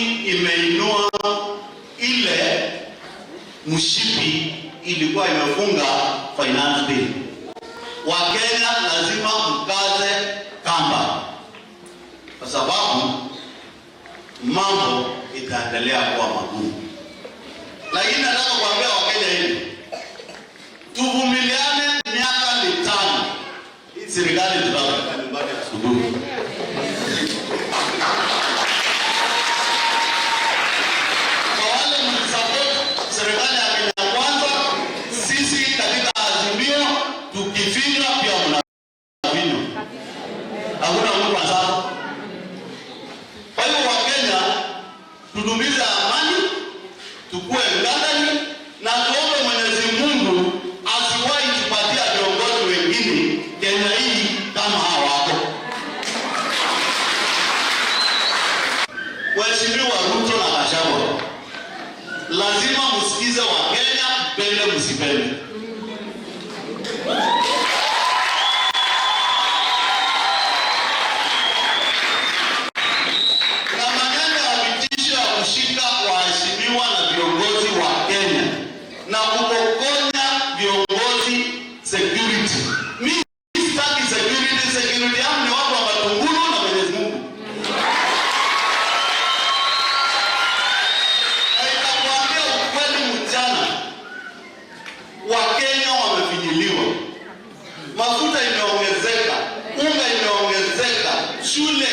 imeinua ile mshipi ilikuwa imefunga finance bill. Wakenya lazima mkaze kamba, kwa sababu mambo itaendelea kuwa magumu. Lakini nataka kuambia Wakenya hivi, tuvumiliane, miaka ni 5. Hii serikali tutaweka nyumbani asubuhi. Kwa wale mnasupport serikali ya Kenya Kwanza, sisi katika Azimio tukifinya pia mnafinya. Hakuna mtu asaba. Kwa hiyo Wakenya tudumishe amani, tukue ndani na tuombe Mwenyezi Mungu asiwahi tupatia viongozi wengine Kenya hii kama hawako. Waheshimiwa Ruto na Gachagua, lazima msikize Wakenya, mpende msipende. Na maneno ya vitisho ya kushika waheshimiwa na viongozi wa Kenya na kupokonya viongozi security. Mimi sitaki security yangu ni watu wa matungulu na Mwenyezi Mungu. Na itakuambia ukweli mchana, Wakenya wamefinyiliwa. Mafuta imeongezeka, unga imeongezeka, shule